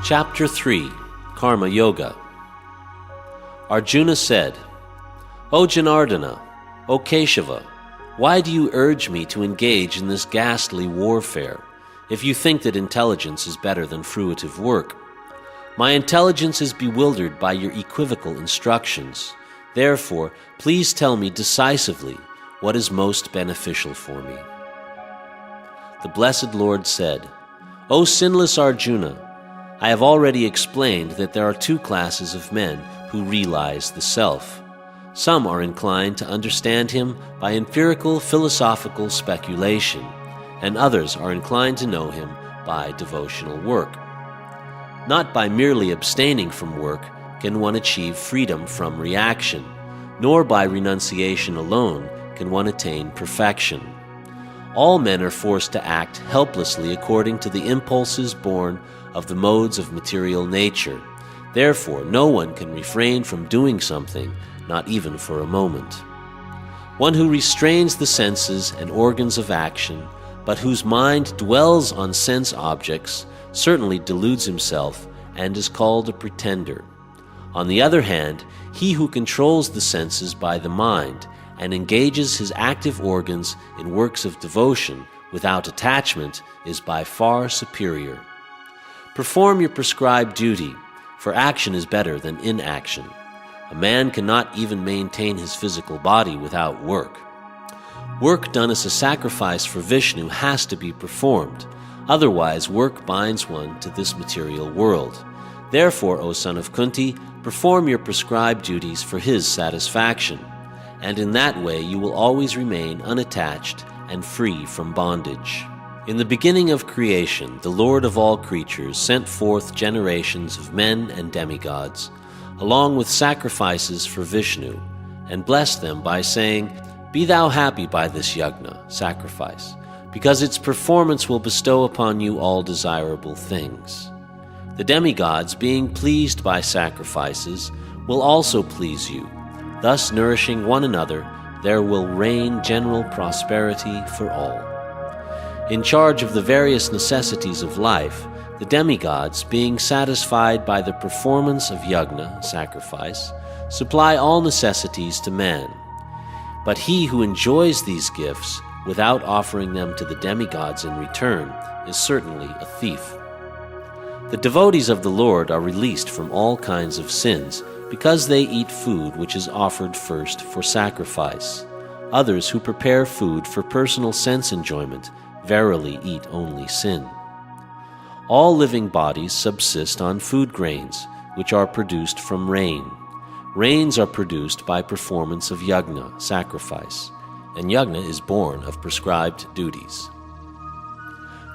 Chapter 3, Karma Yoga. Arjuna said, O Janardana, O Keshava, why do you urge me to engage in this ghastly warfare, if you think that intelligence is better than fruitive work? My intelligence is bewildered by your equivocal instructions. Therefore, please tell me decisively what is most beneficial for me. The Blessed Lord said, O sinless Arjuna, I have already explained that there are two classes of men who realize the self. Some are inclined to understand him by empirical philosophical speculation, and others are inclined to know him by devotional work. Not by merely abstaining from work can one achieve freedom from reaction, nor by renunciation alone can one attain perfection. All men are forced to act helplessly according to the impulses born of the modes of material nature. Therefore, no one can refrain from doing something, not even for a moment. One who restrains the senses and organs of action, but whose mind dwells on sense objects, certainly deludes himself and is called a pretender. On the other hand, he who controls the senses by the mind and engages his active organs in works of devotion without attachment is by far superior. Perform your prescribed duty, for action is better than inaction. A man cannot even maintain his physical body without work. Work done as a sacrifice for Vishnu has to be performed. Otherwise, work binds one to this material world. Therefore, O son of Kunti, perform your prescribed duties for his satisfaction, and in that way you will always remain unattached and free from bondage. In the beginning of creation, the Lord of all creatures sent forth generations of men and demigods, along with sacrifices for Vishnu, and blessed them by saying, Be thou happy by this yajna, sacrifice, because its performance will bestow upon you all desirable things. The demigods, being pleased by sacrifices, will also please you. Thus, nourishing one another, there will reign general prosperity for all. In charge of the various necessities of life, the demigods, being satisfied by the performance of yajna, sacrifice, supply all necessities to man. But he who enjoys these gifts without offering them to the demigods in return is certainly a thief. The devotees of the Lord are released from all kinds of sins because they eat food which is offered first for sacrifice. Others who prepare food for personal sense enjoyment verily eat only sin. All living bodies subsist on food grains, which are produced from rain. Rains are produced by performance of yajna, sacrifice, and yajna is born of prescribed duties.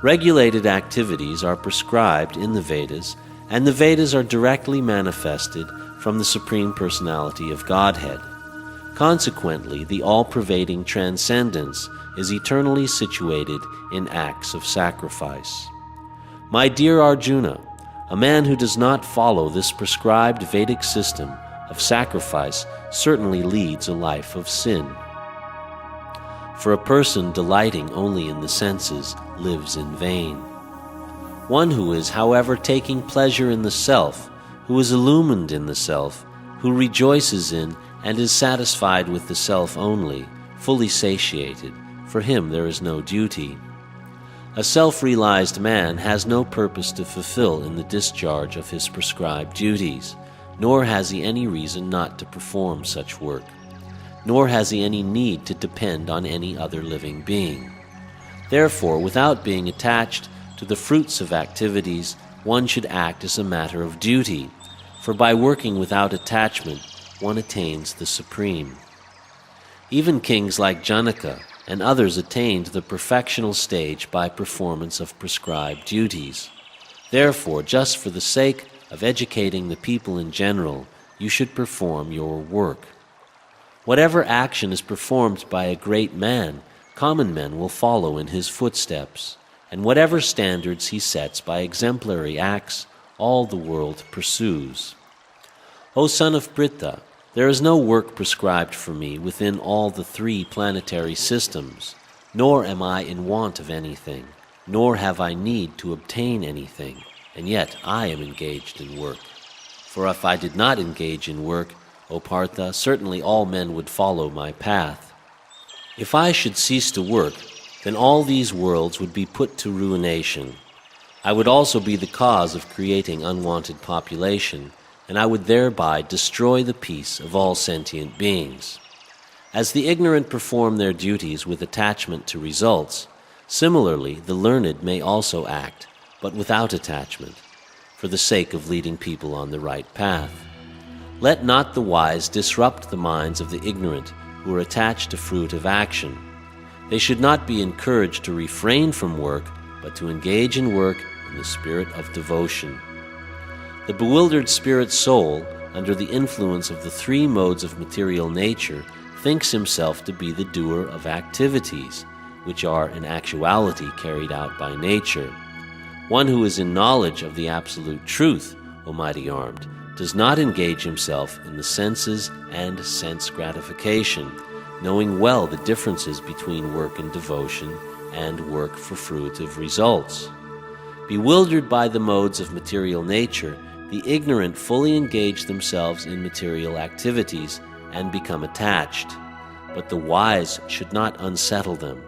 Regulated activities are prescribed in the Vedas, and the Vedas are directly manifested from the Supreme Personality of Godhead. Consequently, the all-pervading transcendence is eternally situated in acts of sacrifice. My dear Arjuna, a man who does not follow this prescribed Vedic system of sacrifice certainly leads a life of sin. For a person delighting only in the senses lives in vain. One who is, however, taking pleasure in the self, who is illumined in the self, who rejoices in and is satisfied with the self only, fully satiated, for him there is no duty. A self-realized man has no purpose to fulfill in the discharge of his prescribed duties, nor has he any reason not to perform such work, nor has he any need to depend on any other living being. Therefore, without being attached to the fruits of activities, one should act as a matter of duty, for by working without attachment, one attains the supreme. Even kings like Janaka and others attained the perfectional stage by performance of prescribed duties. Therefore, just for the sake of educating the people in general, you should perform your work. Whatever action is performed by a great man, common men will follow in his footsteps, and whatever standards he sets by exemplary acts, all the world pursues. O son of Pritha, there is no work prescribed for me within all the 3 planetary systems, nor am I in want of anything, nor have I need to obtain anything, and yet I am engaged in work. For if I did not engage in work, O Partha, certainly all men would follow my path. If I should cease to work, then all these worlds would be put to ruination. I would also be the cause of creating unwanted population, and I would thereby destroy the peace of all sentient beings. As the ignorant perform their duties with attachment to results, similarly the learned may also act, but without attachment, for the sake of leading people on the right path. Let not the wise disrupt the minds of the ignorant who are attached to fruit of action. They should not be encouraged to refrain from work, but to engage in work in the spirit of devotion. The bewildered spirit soul, under the influence of the three modes of material nature, thinks himself to be the doer of activities, which are in actuality carried out by nature. One who is in knowledge of the absolute truth, O mighty armed, does not engage himself in the senses and sense gratification, knowing well the differences between work and devotion and work for fruitive results. Bewildered by the modes of material nature, the ignorant fully engage themselves in material activities and become attached. But the wise should not unsettle them,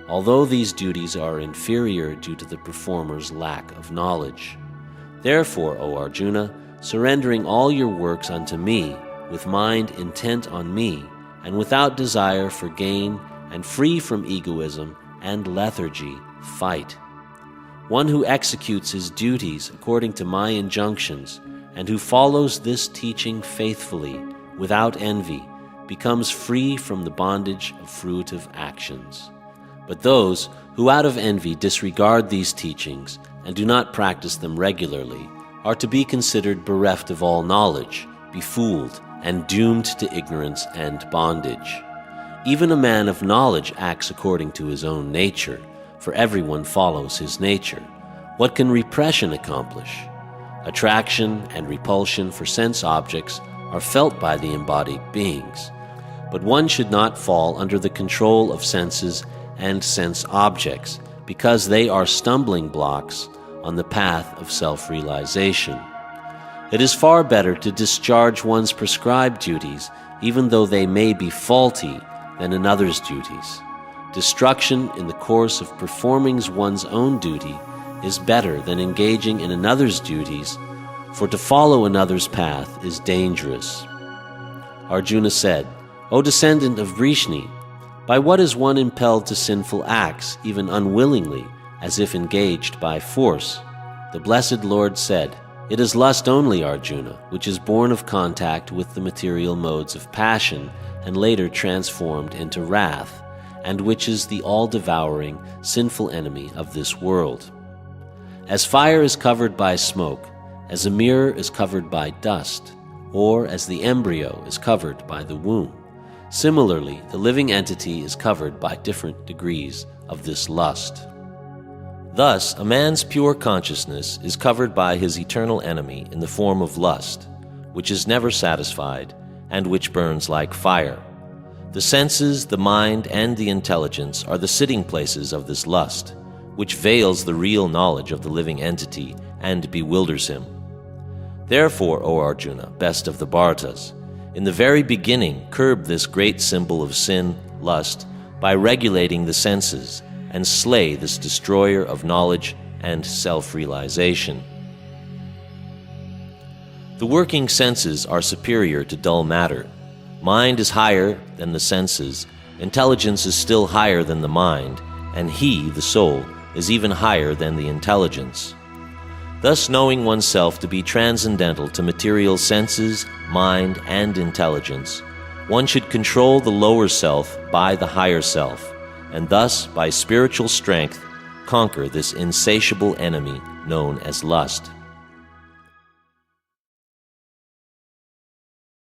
although these duties are inferior due to the performer's lack of knowledge. Therefore, O Arjuna, surrendering all your works unto me, with mind intent on me, and without desire for gain, and free from egoism and lethargy, fight. One who executes his duties according to my injunctions, and who follows this teaching faithfully, without envy, becomes free from the bondage of fruitive actions. But those who out of envy disregard these teachings and do not practice them regularly are to be considered bereft of all knowledge, befooled, and doomed to ignorance and bondage. Even a man of knowledge acts according to his own nature, for everyone follows his nature. What can repression accomplish? Attraction and repulsion for sense objects are felt by the embodied beings, but one should not fall under the control of senses and sense objects, because they are stumbling blocks on the path of self-realization. It is far better to discharge one's prescribed duties, even though they may be faulty, than another's duties. Destruction in the course of performing one's own duty is better than engaging in another's duties, for to follow another's path is dangerous. Arjuna said, O descendant of Vrishni, by what is one impelled to sinful acts, even unwillingly, as if engaged by force? The blessed Lord said, It is lust only, Arjuna, which is born of contact with the material modes of passion and later transformed into wrath, and which is the all-devouring, sinful enemy of this world. As fire is covered by smoke, as a mirror is covered by dust, or as the embryo is covered by the womb, similarly, the living entity is covered by different degrees of this lust. Thus, a man's pure consciousness is covered by his eternal enemy in the form of lust, which is never satisfied, and which burns like fire. The senses, the mind, and the intelligence are the sitting places of this lust, which veils the real knowledge of the living entity and bewilders him. Therefore, O Arjuna, best of the Bharatas, in the very beginning curb this great symbol of sin, lust, by regulating the senses, and slay this destroyer of knowledge and self-realization. The working senses are superior to dull matter. Mind is higher than the senses, intelligence is still higher than the mind, and he, the soul, is even higher than the intelligence. Thus, knowing oneself to be transcendental to material senses, mind, and intelligence, one should control the lower self by the higher self, and thus, by spiritual strength, conquer this insatiable enemy known as lust.